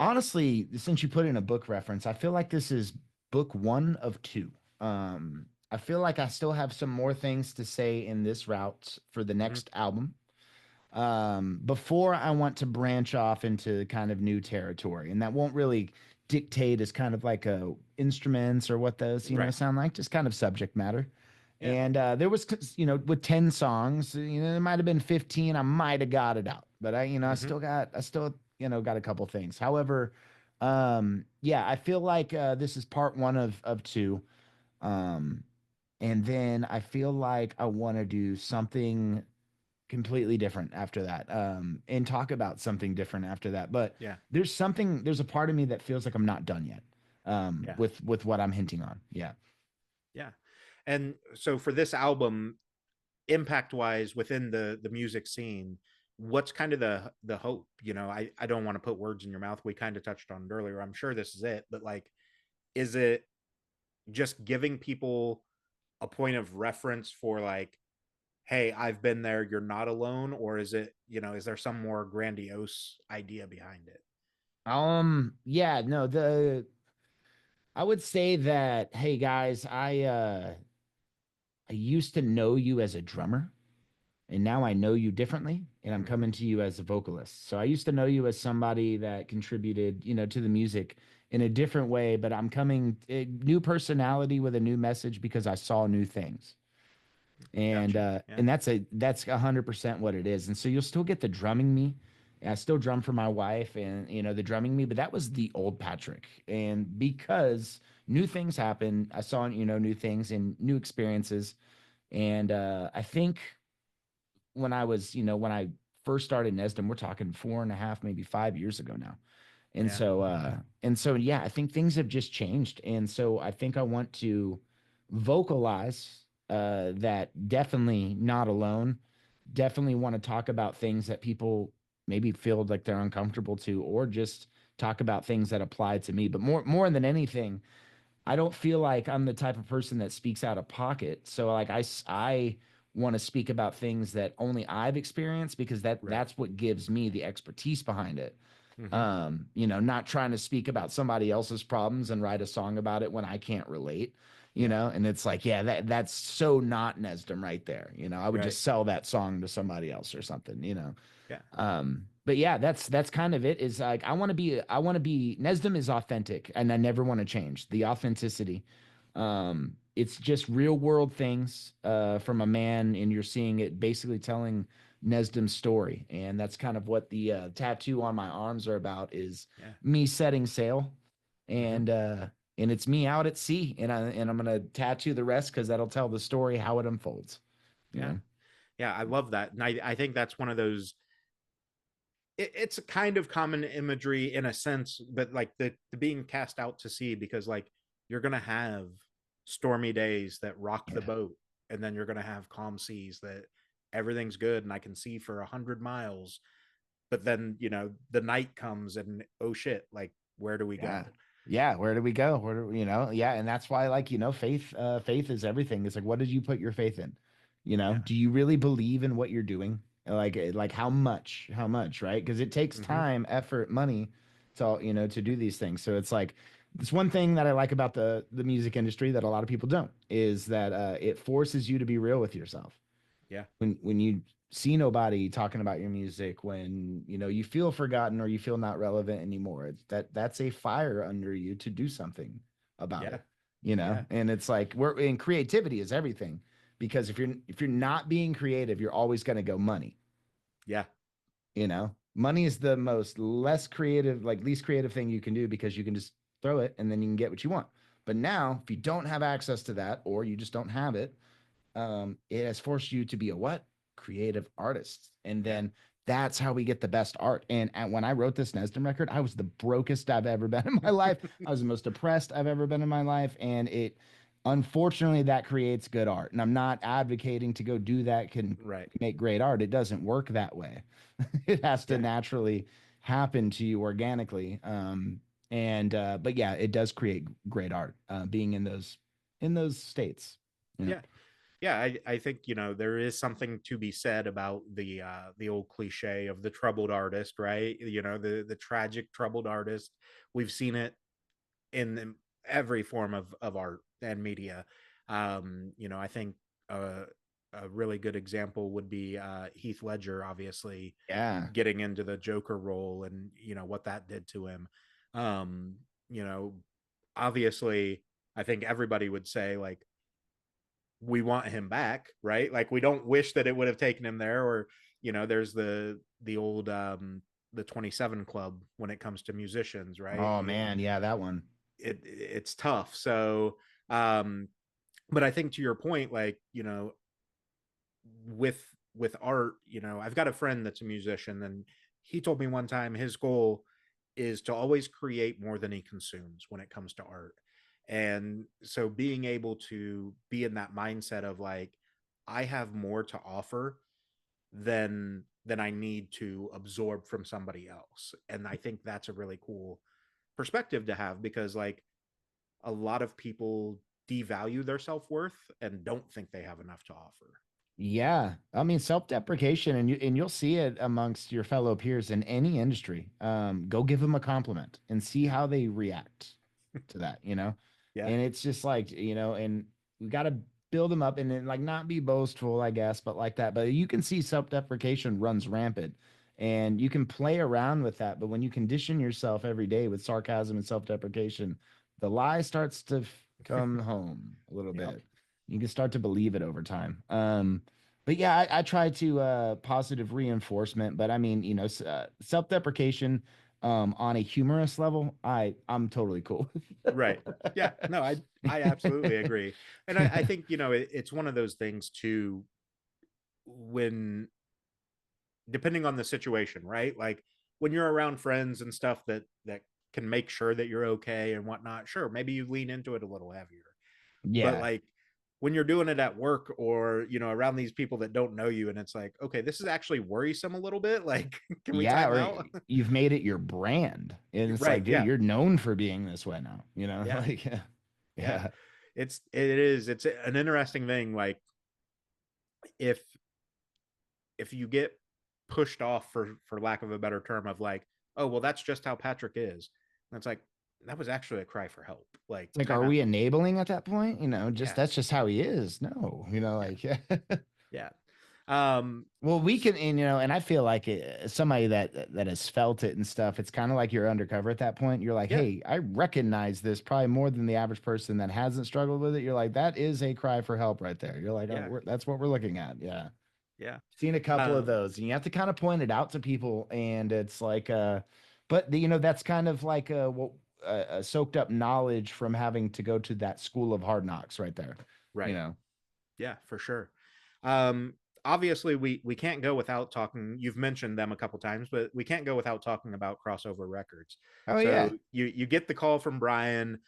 B: honestly, since you put in a book reference, I feel like this is book one of two. I feel like I still have some more things to say in this route for the
A: Mm-hmm.
B: next album. Before I want to branch off into kind of new territory, and that won't really dictate as kind of like a instruments or what those
A: Right.
B: sound like, just kind of subject matter.
A: Yeah.
B: And there was with 10 songs, there might have been 15. I might have got it out, but
A: Mm-hmm.
B: I still got a couple things. However, yeah, I feel like this is part one of two. Um, and then I feel like I want to do something completely different after that, and talk about something different after that. But
A: Yeah.
B: there's a part of me that feels like I'm not done yet,
A: Yeah.
B: with what I'm hinting on. Yeah.
A: Yeah. And so for this album, impact wise within the music scene, what's kind of the hope? I don't want to put words in your mouth, we kind of touched on it earlier, I'm sure this is it, but like is it just giving people a point of reference for like, hey, I've been there, you're not alone? Or is it, is there some more grandiose idea behind it?
B: Yeah, no, I would say that, hey guys, I used to know you as a drummer, and now I know you differently, and I'm
A: Mm-hmm.
B: coming to you as a vocalist. So I used to know you as somebody that contributed, to the music in a different way, but I'm coming a new personality with a new message because I saw new things. and
A: Gotcha.
B: uh
A: Yeah.
B: and that's 100% what it is. And so you'll still get the drumming me. I still drum for my wife and the drumming me, but that was the old Patrick. And because new things happen, I saw new things and new experiences. And I think when I first started NESDAM, we're talking 4.5, maybe 5 years ago now. And
A: Yeah.
B: so yeah, I think things have just changed. And so I think I want to vocalize that definitely not alone. Definitely want to talk about things that people maybe feel like they're uncomfortable to, or just talk about things that apply to me. But more than anything, I don't feel like I'm the type of person that speaks out of pocket. So like I want to speak about things that only I've experienced because
A: Right.
B: that's what gives me the expertise behind it.
A: Hmm.
B: Not trying to speak about somebody else's problems and write a song about it when I can't relate,
A: Yeah.
B: and it's like, yeah, that's so not NESDAM right there. I would
A: Right.
B: just sell that song to somebody else or something.
A: Yeah.
B: But yeah, that's kind of it. Is like I want to be NESDAM is authentic, and I never want to change the authenticity. It's just real world things from a man, and you're seeing it basically telling NESDAM's story, and that's kind of what the tattoo on my arms are about. Is
A: Yeah.
B: me setting sail,
A: Hmm.
B: and it's me out at sea, and I'm gonna tattoo the rest because that'll tell the story how it unfolds. You
A: Yeah.
B: know.
A: Yeah. I love that. And I think that's one of those, it's a kind of common imagery in a sense, but like the being cast out to sea, because like you're gonna have stormy days that rock the
B: Yeah.
A: boat, and then you're gonna have calm seas that everything's good and I can see for 100 miles. But then the night comes and oh shit, like where do we
B: Yeah.
A: go?
B: Yeah. Where do we go? Yeah. And that's why, like, faith is everything. It's like, what did you put your faith in?
A: Yeah.
B: Do you really believe in what you're doing? Like how much, right? Because it takes
A: Hmm.
B: time, effort, money to do these things. So it's like, it's one thing that I like about the music industry that a lot of people don't is that it forces you to be real with yourself
A: Yeah.
B: when you see nobody talking about your music, when you feel forgotten or you feel not relevant anymore, that's a fire under you to do something about
A: Yeah.
B: it.
A: Yeah.
B: And it's like, we're in creativity is everything, because if you're not being creative, you're always going to go money.
A: Yeah.
B: Money is the most less creative, like least creative thing you can do, because you can just throw it and then you can get what you want. But now if you don't have access to that, or you just don't have it, it has forced you to be a what? Creative artist. And
A: Yeah.
B: then that's how we get the best art. And when I wrote this NESDAM record, I was the brokest I've ever been in my life. I was the most depressed I've ever been in my life. And unfortunately, that creates good art. And I'm not advocating to go do that can
A: Right.
B: make great art. It doesn't work that way. It has to
A: Yeah.
B: naturally happen to you organically. But yeah, it does create great art, being in those states.
A: Yeah. Yeah, I think there is something to be said about the old cliche of the troubled artist, right? The tragic troubled artist. We've seen it in every form of art and media. I think uh, a really good example would be Heath Ledger, obviously
B: Yeah.
A: getting into the Joker role, and what that did to him. Um, you know, Obviously, I think everybody would say like we want him back, right? Like we don't wish that it would have taken him there, or there's the old the 27 club when it comes to musicians, right?
B: Oh man, yeah, that one.
A: It's tough. So um but I think to your point, like, with art, I've got a friend that's a musician, and he told me one time his goal is to always create more than he consumes when it comes to art. And so being able to be in that mindset of like, I have more to offer than I need to absorb from somebody else. And I think that's a really cool perspective to have, because like a lot of people devalue their self-worth and don't think they have enough to offer.
B: Yeah, I mean, self-deprecation, and you'll see it amongst your fellow peers in any industry. Go give them a compliment and see
A: Yeah.
B: how they react to that.
A: Yeah.
B: And it's just like, and we got to build them up, and then like not be boastful, I guess, but like that. But you can see self-deprecation runs rampant, and you can play around with that. But when you condition yourself every day with sarcasm and self-deprecation, the lie starts to come home a little
A: Yep.
B: bit. You can start to believe it over time. But yeah, I try to positive reinforcement, but I mean, self-deprecation on a humorous level, I'm totally cool.
A: Right. Yeah. No, I absolutely agree. And I think, it's one of those things too, when depending on the situation, right? Like when you're around friends and stuff that can make sure that you're okay and whatnot, sure, maybe you lean into it a little heavier. But
B: Yeah.
A: like when you're doing it at work or, you know, around these people that don't know you, and it's like, okay, this is actually worrisome a little bit. Like, can we
B: Yeah,
A: time
B: or
A: out?
B: you've made it your brand. And it's
A: Right.
B: like, dude,
A: Yeah.
B: you're known for being this way now,
A: Yeah.
B: like, yeah.
A: Yeah.
B: Yeah.
A: It's an interesting thing. Like, if you get pushed off, for lack of a better term, of like, oh well, that's just how Patrick is, and it's like, that was actually a cry for help. Like,
B: It's like,
A: time
B: are
A: out.
B: we enabling at that point? Just
A: Yeah.
B: that's just how he is. No,
A: Yeah.
B: like, yeah.
A: Yeah. um
B: Well, we can, and I feel like somebody that has felt it and stuff. It's kind of like you're undercover at that point. You're like,
A: yeah.
B: hey, I recognize this probably more than the average person that hasn't struggled with it. You're like, that is a cry for help right there. You're like,
A: Yeah.
B: that's what we're looking at. Yeah,
A: Yeah.
B: seen a couple of
A: um
B: those, and you have to kind of point it out to people, and it's like, but that's kind of like soaked up knowledge from having to go to that school of hard knocks right there. You
A: right.
B: know.
A: Yeah, for sure. um Obviously, we can't go without talking. You've mentioned them a couple times, but we can't go without talking about Crossover Records.
B: Oh
A: So
B: yeah.
A: you get the call from Brian,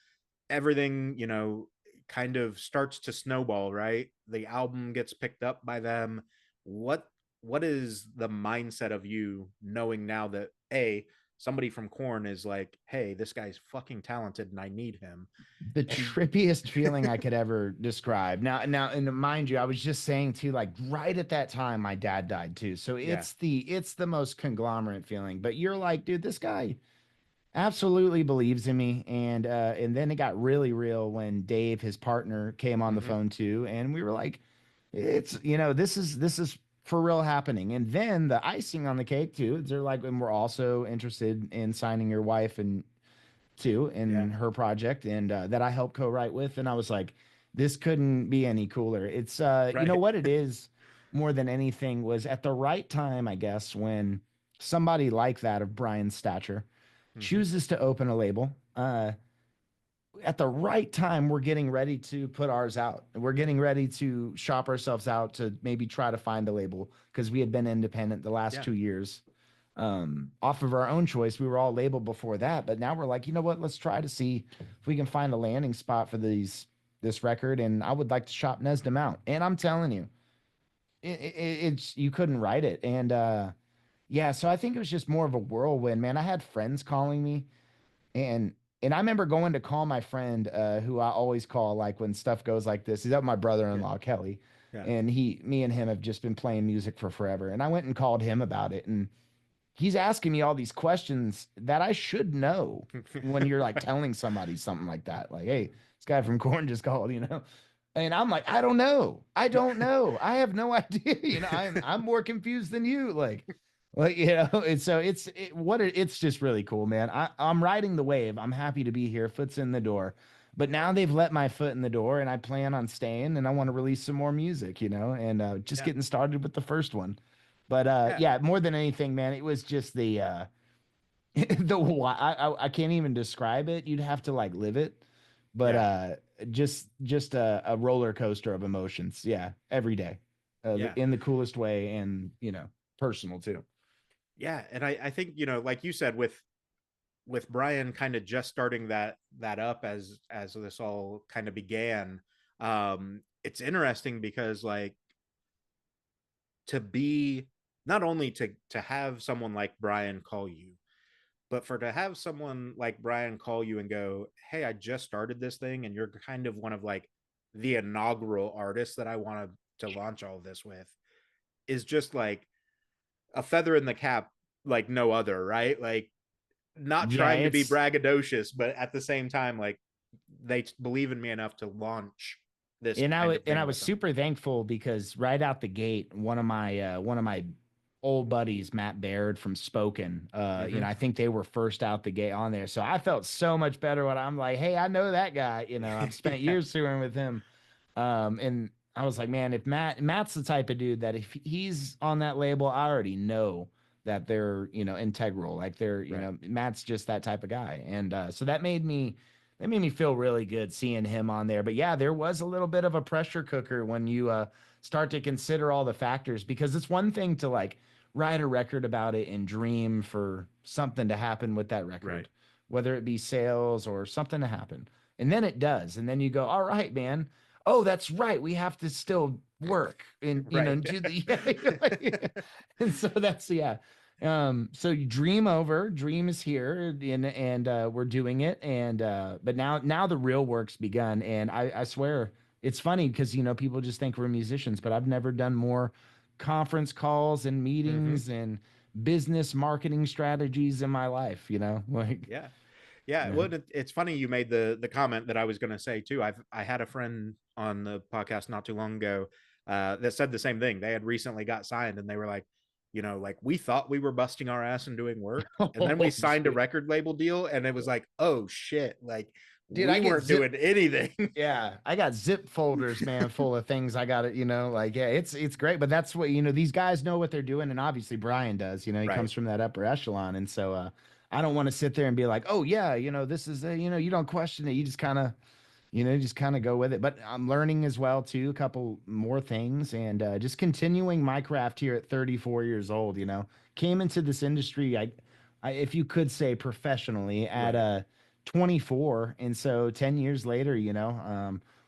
A: everything, you know, kind of starts to snowball, right? The album gets picked up by them. what what is the mindset of you knowing now that, a, somebody from Korn is like, hey, this guy's fucking talented and I need him?
B: The
A: And
B: trippiest feeling I could ever describe. And mind you, I was just saying too, like right at that time, my dad died too. So
A: yeah.
B: it's the most conglomerate feeling. But you're like, dude, this guy absolutely believes in me. And then it got really real when Dave, his partner, came on the
A: Hmm.
B: phone too, and we were like, it's this is for real happening. And then the icing on the cake too, they're like, and we're also interested in signing your wife and too
A: Yeah.
B: in her project, and that I helped co-write with. And I was like, this couldn't be any cooler. It's
A: Right.
B: what it is more than anything was at the right time, I guess, when somebody like that of Brian's stature
A: Hmm.
B: chooses to open a label. At the right time, we're getting ready to put ours out. We're getting ready to shop ourselves out to maybe try to find a label because we had been independent the last
A: Yeah.
B: 2 years off of our own choice. We were all labeled before that, but now we're like, you know what? Let's try to see if we can find a landing spot for this record. And I would like to shop NESDAM out. And I'm telling you, it's you couldn't write it. And yeah, so I think it was just more of a whirlwind, man. I had friends calling me, and I remember going to call my friend, who I always call like when stuff goes like this. He's up my
A: Yeah.
B: brother-in-law, Kelly,
A: Yeah.
B: and me and him have just been playing music for forever. And I went and called him about it, and he's asking me all these questions that I should know when you're like telling somebody something like that. Like, hey, this guy from Corn just called. And I'm like, I don't know. I don't know. I have no idea. I'm more confused than you. And so it's just really cool, man. I'm riding the wave. I'm happy to be here. Foot's in the door. But now they've let my foot in the door, and I plan on staying, and I want to release some more music, and just
A: Yeah.
B: getting started with the first one. But
A: Yeah.
B: yeah, more than anything, man, it was just the I can't even describe it. You'd have to like live it. But
A: Yeah.
B: just a roller coaster of emotions. Yeah, every day,
A: Yeah.
B: in the coolest way, and personal too.
A: Yeah. And I think, you know, like you said, with Brian kind of just starting that up as this all kind of began. It's interesting because, like, to be, not only to have someone like Brian call you, but for to have someone like Brian call you and go, hey, I just started this thing and you're kind of one of like the inaugural artists that I want to launch all this with, is just like a feather in the cap, like no other, right? Like, not
B: Yeah,
A: trying to be
B: it's
A: braggadocious, but at the same time, like, they believe in me enough to launch this kind of
B: and I
A: thing
B: was
A: with them.
B: super thankful because right out the gate, one of my old buddies, Matt Baird from Spoken,
A: Hmm.
B: I think they were first out the gate on there. So I felt so much better when I'm like, hey, I know that guy. I've spent
A: Yeah.
B: years touring with him. And I was like, man, if Matt's the type of dude that if he's on that label, I already know that they're, integral. Like
A: Right.
B: Matt's just that type of guy. And so that made me feel really good seeing him on there. But yeah, there was a little bit of a pressure cooker when you start to consider all the factors, because it's one thing to like write a record about it and dream for something to happen with that
A: Right.
B: record, whether it be sales or something to happen. And then it does. And then you go, all right, man, oh, that's right. We have to still work and,
A: Right.
B: do the, yeah. And so that's, yeah. So you dream over, dream is here and we're doing it. And, but now the real work's begun. And I swear it's funny because, people just think we're musicians, but I've never done more conference calls and
A: Hmm.
B: meetings and business marketing strategies in my life, like,
A: Yeah. Yeah,
B: yeah.
A: well, it's funny you made the comment that I was going to say too. I had a friend on the podcast not too long ago that said the same thing. They had recently got signed, and they were like, like we thought we were busting our ass and doing work, and then we
B: Oh,
A: signed a
B: dude.
A: record label deal, and it was like, oh shit, like
B: Dude, I
A: we
B: get
A: weren't doing anything.
B: yeah, I got zip folders, man, full of things I got it, like yeah, it's great, but that's what, these guys know what they're doing and obviously Brian does, he
A: Right.
B: comes from that upper echelon and so I don't want to sit there and be like, "Oh yeah, this is you don't question it. You just kind of just kind of go with it." But I'm learning as well too, a couple more things, and just continuing my craft here at 34 years old. Came into this industry, if you could say professionally, at
A: Right.
B: 24, and so 10 years later,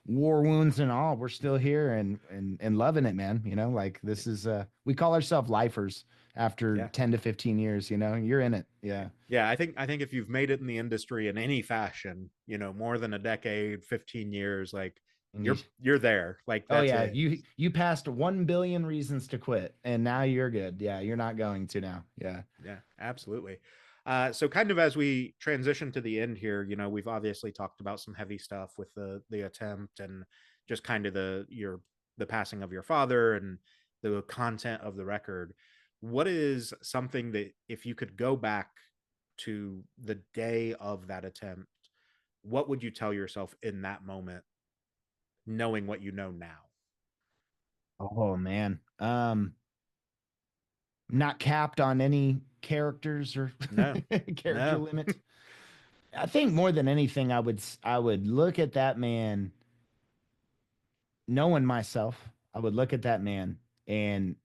B: war wounds and all, we're still here and loving it, man. Like this is we call ourselves lifers after
A: Yeah.
B: 10 to 15 years. You're in it, yeah.
A: Yeah, I think if you've made it in the industry in any fashion, more than a decade, 15 years, like
B: And
A: you're there. Like
B: oh
A: that's
B: yeah,
A: it.
B: you passed 1 billion reasons to quit, and now you're good. Yeah, you're not going to now. Yeah.
A: Yeah, absolutely. So kind of as we transition to the end here, we've obviously talked about some heavy stuff with the attempt and just kind of the passing of your father and the content of the record. What is something that if you could go back to the day of that attempt, what would you tell yourself in that moment, knowing what you know now?
B: Oh man. Not capped on any characters or
A: No,
B: character
A: no.
B: limit. I think more than anything, I would look at that man, knowing myself. I would look at that man and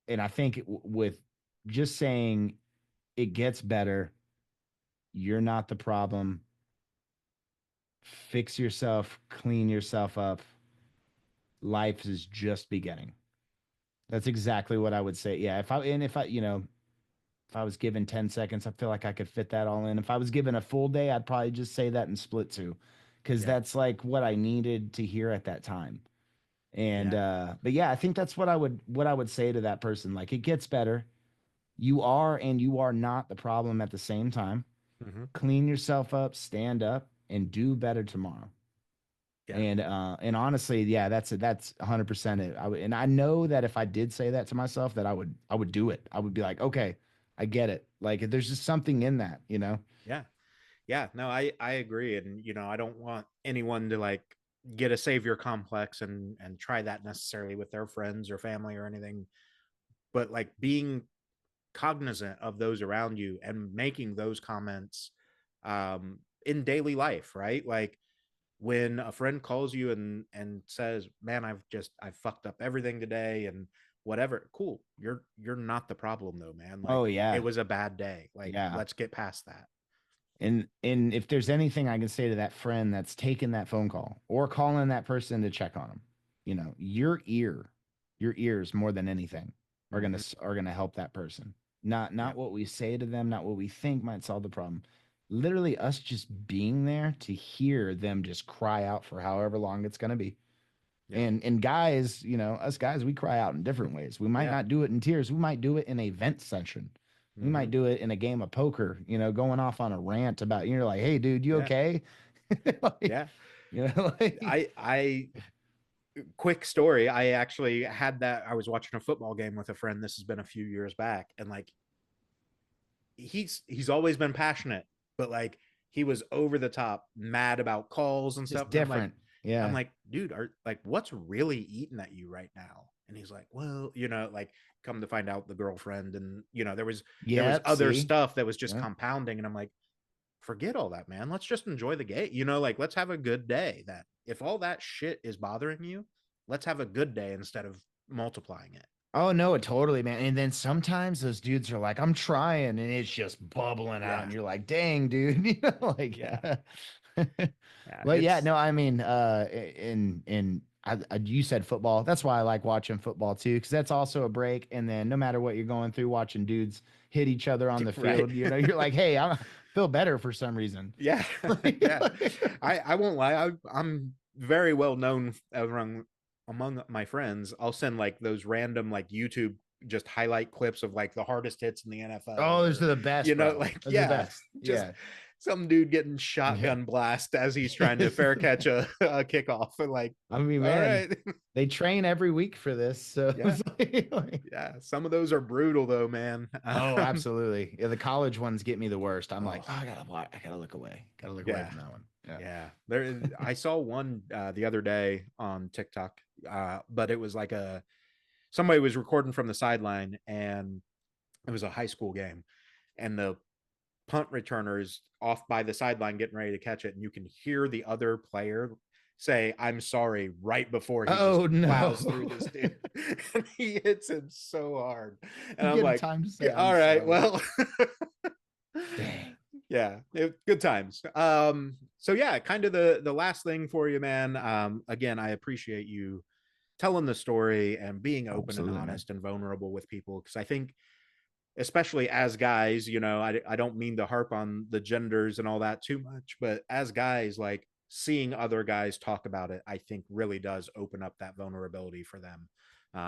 B: I think with just saying it gets better, you're not the problem. Fix yourself, clean yourself up. Life is just beginning. That's exactly what I would say. Yeah, if I, if I was given 10 seconds, I feel like I could fit that all in. If I was given a full day, I'd probably just say that in split two because
A: Yeah,
B: that's like what I needed to hear at that time. And
A: yeah.
B: but yeah, I think that's what I would say to that person. Like it gets better. You are and you are not the problem at the same time.
A: Hmm.
B: Clean yourself up, stand up, and do better tomorrow.
A: Yeah.
B: And honestly, yeah, that's 100% it. And I know that if I did say that to myself, that I would do it. I would be like, okay, I get it. Like there's just something in that.
A: Yeah. Yeah, no, I agree, and I don't want anyone to like get a savior complex and try that necessarily with their friends or family or anything, but like being cognizant of those around you and making those comments in daily life, right? Like when a friend calls you and says, "Man, I've fucked up everything today," and whatever, cool. You're not the problem though, man. Like
B: Oh
A: it
B: yeah,
A: was a bad day. Like
B: yeah.
A: let's get past that.
B: And if there's anything I can say to that friend that's taking that phone call or calling that person to check on them, your ears more than anything
A: Hmm.
B: are gonna help that person. Not
A: Yeah.
B: what we say to them, not what we think might solve the problem. Literally us just being there to hear them just cry out for however long it's gonna be.
A: Yeah.
B: And guys, us guys, we cry out in different ways. We might
A: Yeah.
B: not do it in tears. We might do it in a vent session. We
A: Hmm.
B: might do it in a game of poker, going off on a rant about, you're like, hey, dude, you
A: Yeah.
B: okay? Like,
A: Yeah.
B: like,
A: I quick story. I actually had that. I was watching a football game with a friend. This has been a few years back, and like he's always been passionate, but like he was over the top mad about calls and stuff.
B: just
A: And I'm like,
B: different. Yeah.
A: dude, are like what's really eating at you right now? And he's like, well, like come to find out the girlfriend, and there was
B: Yep.
A: other
B: See?
A: stuff that was just
B: Yeah.
A: compounding. And I'm like, forget all that, man. Let's just enjoy the game. Like let's have a good day. That if all that shit is bothering you, let's have a good day instead of multiplying it.
B: Oh no, totally, man. And then sometimes those dudes are like, I'm trying, and it's just bubbling out,
A: Yeah.
B: and you're like, dang, dude, like,
A: Yeah. Yeah,
B: Well, yeah,
A: it's
B: no, I mean, you said football. That's why I like watching football too, because that's also a break. And then no matter what you're going through, watching dudes hit each other on the
A: right.
B: field, you're like, hey, I feel better for some reason.
A: Yeah, yeah. I won't lie. I'm very well known among my friends. I'll send like those random like YouTube just highlight clips of like the hardest hits in the NFL,
B: Oh, those
A: or
B: are the best, bro.
A: like
B: Those are the
A: yeah,
B: best.
A: just
B: Yeah.
A: some dude getting
B: Yeah.
A: shotgun blast as he's trying to fair catch a kickoff. And like,
B: I mean,
A: all
B: man,
A: right,
B: they train every week for this. So
A: yeah,
B: it's like,
A: yeah. Some of those are brutal though, man.
B: oh, absolutely. Yeah, the college ones get me the worst. I'm like,
A: Oh
B: oh, I gotta look away. Gotta look away
A: yeah.
B: from that one. Yeah.
A: Yeah, I saw one the other day on TikTok, but it was like somebody was recording from the sideline, and it was a high school game, and the punt returner is off by the sideline getting ready to catch it, and you can hear the other player say, "I'm sorry," right before he just
B: Oh
A: plows through
B: no.
A: this dude, and he hits him so hard, and
B: You
A: I'm
B: get a
A: like,
B: time to say
A: yeah,
B: I'm
A: all right,
B: sorry.
A: well.
B: Dang.
A: Yeah, good times. So yeah, kind of the last thing for you, man. Again, I appreciate you telling the story and being open and
B: Absolutely, man.
A: honest and vulnerable with people, because I think, especially as guys, I don't mean to harp on the genders and all that too much, but as guys, like seeing other guys talk about it, I think really does open up that vulnerability for them.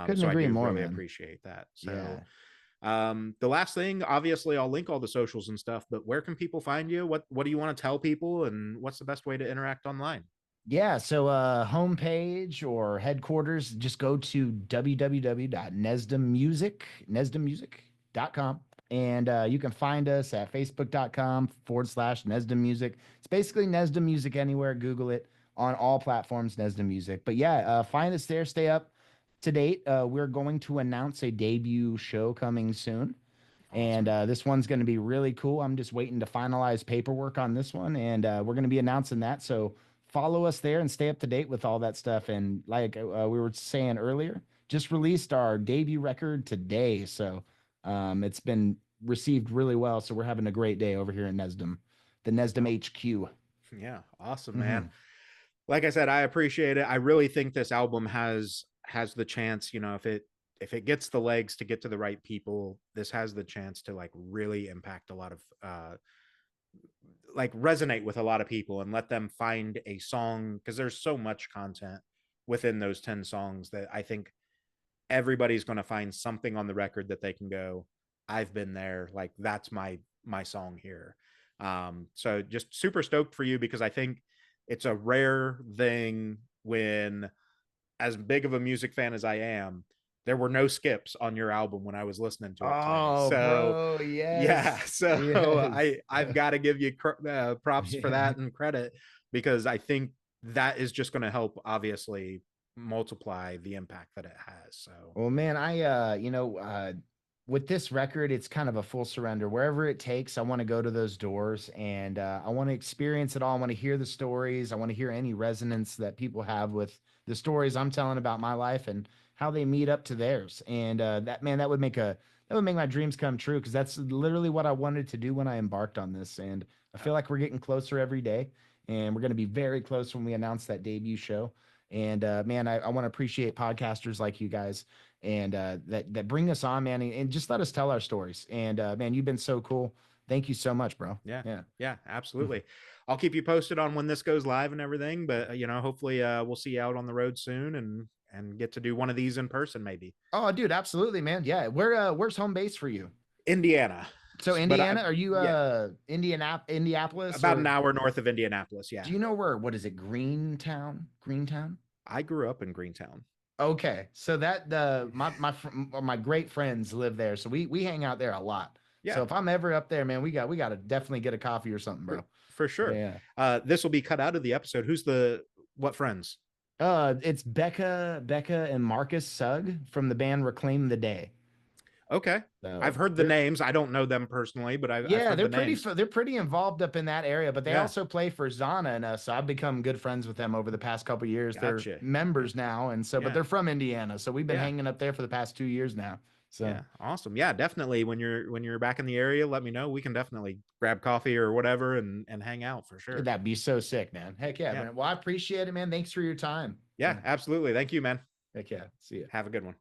B: Couldn't
A: So I
B: agree
A: do
B: more,
A: really
B: man.
A: appreciate that. So
B: Yeah.
A: the last thing, obviously, I'll link all the socials and stuff, but where can people find you? What do you want to tell people, and what's the best way to interact online?
B: Yeah, so homepage or headquarters, just go to www.nesdammusic.com. And you can find us at facebook.com/Nesdam Music. It's basically Nesdam Music anywhere. Google it on all platforms, Nesdam Music. But yeah, find us there. Stay up to date. We're going to announce a debut show coming soon. And
A: Awesome.
B: this one's going to be really cool. I'm just waiting to finalize paperwork on this one, and we're going to be announcing that. So follow us there and stay up to date with all that stuff. And like we were saying earlier, just released our debut record today, so it's been received really well. So we're having a great day over here in NESDAM, the NESDAM
A: Oh,
B: HQ.
A: yeah, awesome, man.
B: Hmm.
A: Like I said, I appreciate it. I really think this album has the chance, if it gets the legs to get to the right people, this has the chance to like really impact a lot of like resonate with a lot of people and let them find a song, because there's so much content within those 10 songs that I think everybody's going to find something on the record that they can go, I've been there, like that's my song here. So just super stoked for you, because I think it's a rare thing when, as big of a music fan as I am, there were no skips on your album when I was listening to it today.
B: Oh,
A: So
B: bro,
A: yeah,
B: yes,
A: so
B: yes,
A: I've got to give you props for
B: yeah.
A: that and credit, because I think that is just going to help obviously multiply the impact that it has. So
B: Well, man, with this record, it's kind of a full surrender. Wherever it takes, I want to go to those doors and I want to experience it all. I want to hear the stories. I want to hear any resonance that people have with the stories I'm telling about my life and how they meet up to theirs. And that would make my dreams come true because that's literally what I wanted to do when I embarked on this. And I feel like we're getting closer every day, and we're going to be very close when we announce that debut show. And man, I want to appreciate podcasters like you guys and that bring us on, man, and just let us tell our stories. And man, you've been so cool. Thank you so much, bro.
A: yeah,
B: Yeah.
A: yeah, absolutely. I'll keep you posted on when this goes live and everything, but hopefully we'll see you out on the road soon, and get to do one of these in person, maybe.
B: Oh, dude, absolutely, man. Yeah. Where's home base for you?
A: Indiana.
B: So
A: But
B: Indiana, are you
A: yeah,
B: Indianapolis,
A: about an
B: or
A: hour north of Indianapolis. Yeah,
B: do you know where, what is it, Greentown? Greentown?
A: I grew up in Greentown.
B: Okay. So that the my great friends live there. So we hang out there a lot. So
A: Yeah,
B: if I'm ever up there, man, we got to definitely get a coffee or something, bro.
A: for sure.
B: Yeah.
A: This will be cut out of the episode. Who's the what friends?
B: It's Becca and Marcus Sugg from the band Reclaim the Day.
A: Okay, I've
B: So
A: heard the
B: they're
A: names. I don't know them personally, but I've
B: yeah,
A: heard the names.
B: they're pretty involved up in that area, but they
A: Yeah,
B: also play for Zana and us. So I've become good friends with them over the past couple years. They're
A: gotcha.
B: members now, and so but
A: Yeah,
B: they're from Indiana, so we've been
A: yeah.
B: hanging up there for the past 2 years now. So
A: Yeah, awesome. Yeah, definitely. When you're back in the area, let me know. We can definitely grab coffee or whatever and hang out for sure.
B: that'd be so sick, man. Heck yeah,
A: Yeah.
B: man. Well, I appreciate it, man. Thanks for your time.
A: Yeah, absolutely. Thank you, man.
B: Heck yeah. See ya.
A: Have a good one.